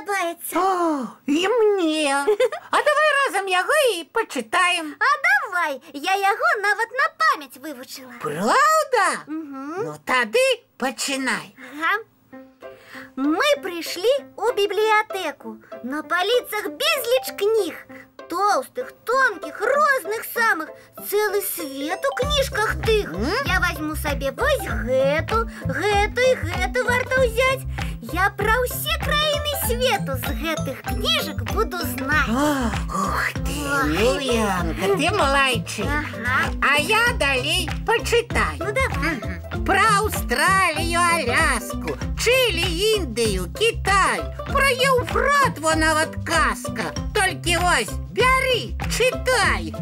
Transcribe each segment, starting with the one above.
падабаецца. О, і мне. А давай разам яго і пачытаем. А давай, я яго нават на памяць вывучыла. Правда? Угу. Ну тады пачынай. Ага. Мы пришли у библиотеку. На полицах безліч книг. Толстых, тонких, розных самых. Целый свет у книжках тых. Я возьму себе вось гэту и гэту варто взять. Я про все краіны свету з гэтых книжек буду знать. Ух ты, Ульянка, ты малайчик. Ага. А я далей почитаю. Ну давай. Про Австралію, Аляску, Чилі, Індію, Китай. Про Євфрат вона от казка. Тільки ось, бери, читай.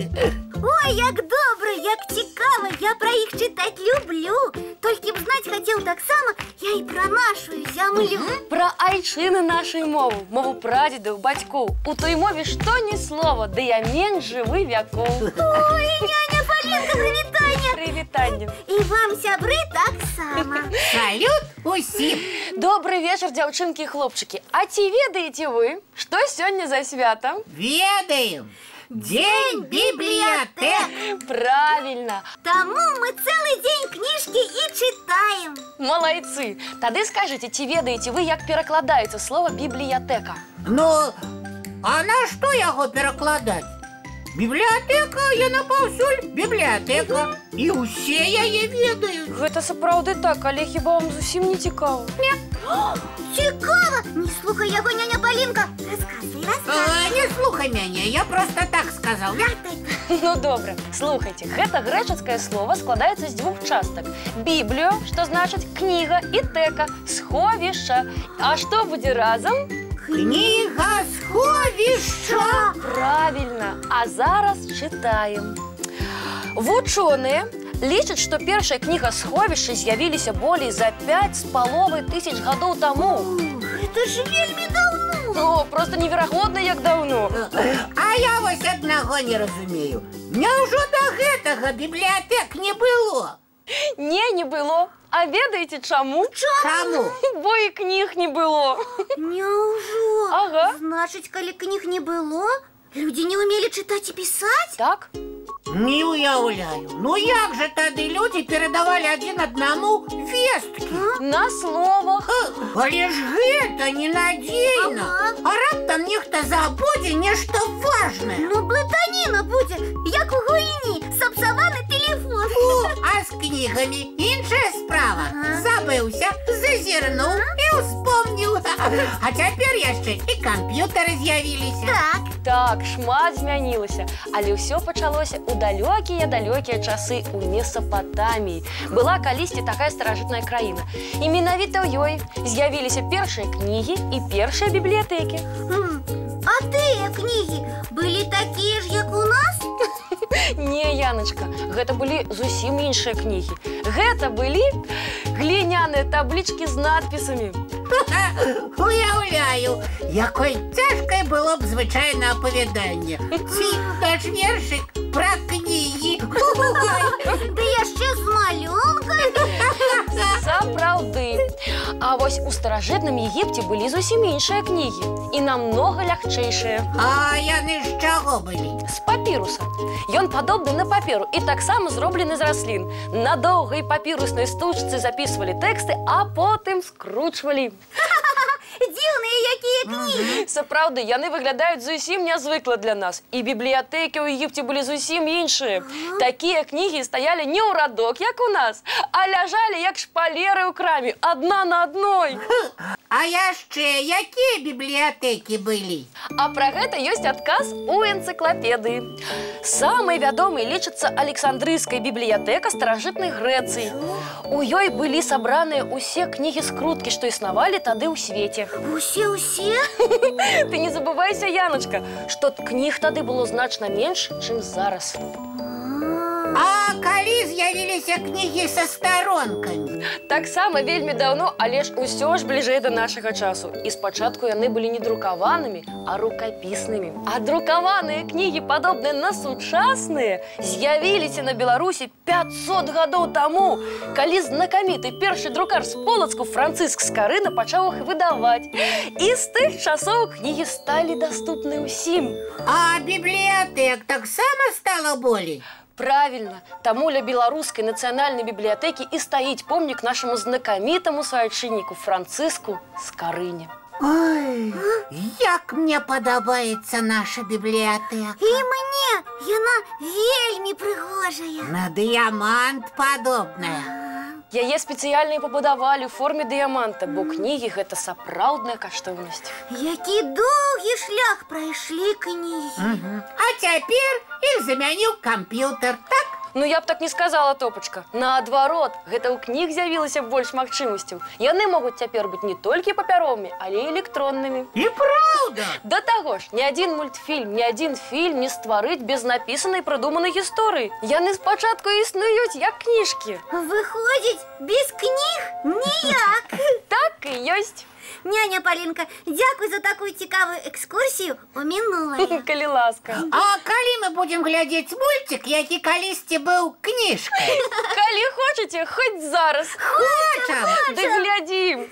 Ой, як добре, як цікаво, я про їх читать люблю. Тільки б знать хотів так само, я і про нашу зямлю. Про айчини нашої мови, мову прадідів, батьків. У той мові що ні слово, де я менш живий вяков. Ой, няня Полінка, привітання. Привітання. І вам, сябри, так само. Салют усім. Добрий вечір, дівчинки і хлопчики. А ці ведаєте ви, що сьогодні за свято? Ведаем. День библиотек. Правильно. Тому ми цілий день книжки і читаємо. Молодці. Тоді скажіть, чи ведаєте ви, як перекладається слово бібліотека? Ну, а на що його перекладати? Бібліотека, яна паўсюль бібліотека. І усе яе ведають. Гэта сапраўды так, але хіба вам зусім не цікаво? Цікаво. Не слухай яго, няня Полінка. Розказуй, розказуй. Не слухай мяне, я просто так сказал. Ну добре, слухайте, гэта грэчаскае слово складаецца з двух частак. Біблію, што значыць кніга, і тека, сховішча. А што будзе разам? Книга сховища. Правильно. А зараз читаем. Вучоныя лічаць, што першая кніга сховішча з'явіліся болей за 5,5 тысяч гадоў таму. Гэта ж вельмі даўно. О, просто неверагодна, як даўно. А я вось аднаго не разумею. Няўжо да гэтага бібліятэк не было? Не было. А ведаеце чаму? Чаму? Бо і кніг не было. Няўжо? Ага. Значыць, калі кніг не было, людзі не ўмелі чытаць і пісаць? Так? Не уяўляю. Ну як же тады людзі перадавалі адзін аднаму весткі? На словах. Але ж гэта ненадзейна. Ага. А раптам нехта забудзе нешта важнае. Ну, блытаніна будзе, як у гульні, сапсаваны тэлефон. А з кнігамі іншая справа. Ага. Забыўся, зазірнуў і ўспомніў. А цяпер яшчэ і камп'ютары з'явіліся. Так. Так, шмат змянілася, але ўсё пачалося ў далёкія-далёкія часы ў Месапатаміі. Была калісьці такая старажытная краіна. І менавіта ў ёй з'явіліся першыя кнігі і першыя бібліятэкі. А тыя кнігі былі такія ж, як у нас? Не, Яночка, гэта былі зусім іншыя кнігі. Гэта былі гліняныя таблічкі з надпісамі. Уяўляю, якой цяжкай было б звычайна апавяданне. Ці наш вершык пра кнігі. Ды яшчэ з малюнкамі. Сапраўды. А вось у старажытным Егіпце былі зусім іншыя кнігі. І намнога лягчэйшыя. А яны з чаго былі? З папіруса. Ён падобны на паперу і таксама зроблены з раслін. На доўгай папіруснай стужцы запісвалі тэксты, а потым скручвалі. Дзіўныя якія кнігі. Сапраўды, яны выглядаюць зусім нязвыкла для нас. І бібліятэкі ў Егіпце былі зусім іншыя. Такія кнігі стаялі не ў радок, як у нас, а ляжалі як шпалеры ў краме, адна на адной. А яшчэ якія бібліятэкі былі? А пра гэта ёсць адказ у энцыклапедыі. Самай вядомай лічыцца Александрыйская бібліятэка старажытнай Грэцыі. У ёй былі сабраныя ўсе кнігі-скруткі, што існавалі тады ў свеце. Усе? Ты не забывайся, Яночка, што кніг тады было значна менш, чым зараз. А калі з'явіліся з'явіліся кнігі са старонкамі? Таксама вельмі даўно, але ж усё ж бліжэй да нашага часу. І спачатку яны былі не друкаванымі, а рукапіснымі. А друкаваныя кнігі, падобныя на сучасныя, з'явіліся на Беларусі 500 гадоў таму, калі знакаміты першы друкар з Полацку Францыск Скарына пачаў іх выдаваць. І з тых часоў кнігі сталі даступны ўсім. А бібліятэк таксама стала болей? Правильно. Таму ля Беларускай нацыянальнай бібліятэкі і стаіць помнік нашаму знакамітаму суайчынніку Францыску Скарыне. Ой, як мне падабаецца наша бібліятэка. І мне яна вельмі прыгожая. На дыямант падобная. Яе спецыяльна і пабудавалі ў форме дыяманта, бо кнігі гэта сапраўдная каштоўнасць. Які доўгі шлях прайшлі кнігі. А цяпер іх замяніў камп'ютар, так? Ну, я б так не сказала, Топачка. Наадварот, гэта ў кніг з'явілася больш магчымасцяў. Яны могуць цяпер быць не толькі папяровымі, але і электроннымі. І праўда! Да таго ж, ні адзін мультфільм, ні адзін фільм не стварыць без напісанай прыдуманай гісторыі. Яны спачатку існуюць як кніжкі. Выходзіць, без кніг ніяк. Так і ёсць. Няня Палінка, дзякуй за такую цікавую экскурсію ў мінулае. Калі ласка. А калі мы будзем глядзець мульцік, які калісьці быў кніжкай? Калі хочаце, хоць зараз. Хочам! Ды глядзім.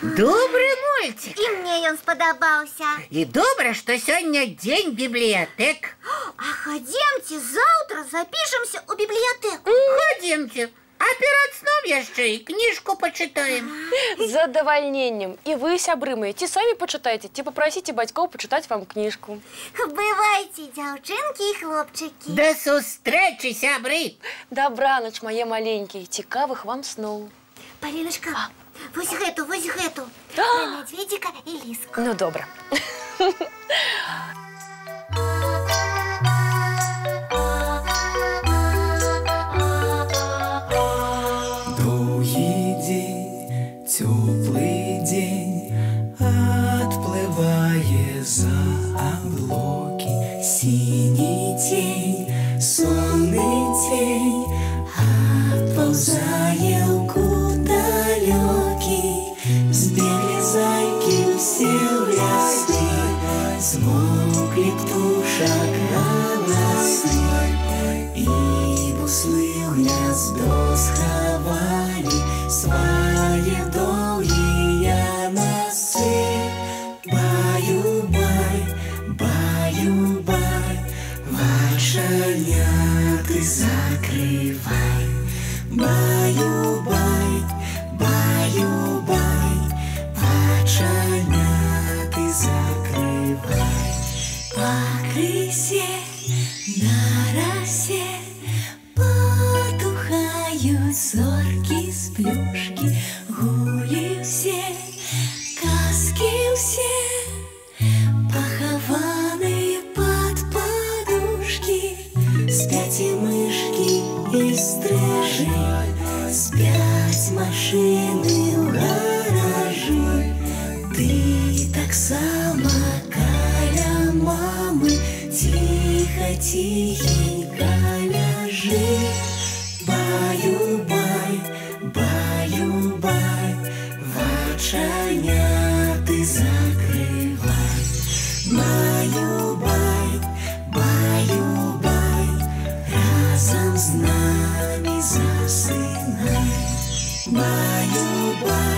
Добры мульцік. І мне ён спадабаўся. І добра, што сёння дзень бібліятэк. А хадземце заўтра запішемся ў бібліятэку. Хадземце. А перад сном яшчэ і кніжку пачытаем. З задавальненнем. І вы, сябры мае, ці самі пачытайце, ці папрасіце бацькоў пачытаць вам кніжку. Бывайце, дзяўчынкі і хлопчыкі. Да сустрэчы, сябры. Дабранач, мае маленькія, цікавых вам сноў. Паліначка, вось гэту. Пра мядзведзіка і ліску. Ну, добра. Теплый день отплывая за облаки, синий тень, сонный тень отползая куда далекий. Сбегли зайки все в лесу, смолкли птушек голосы, и буслы в гнездо сховали свои долгие носы. Баю-бай, баю-бай, вошеняты закрывай. Баю-бай, баю-бай, вошеняты закрывай. По крысе на росе потухают зорки с плюшки, гули все, каски все, похованные под подушки. Спят и мышки, и стрижи, спят машины в гаражи. Ты так само каля мамы, тихо-тихенько ляжи. Баю-бай, баю-бай, воченяты закрывай. Баю-бай, баю-бай, разом с нами засынай. Баю-бай.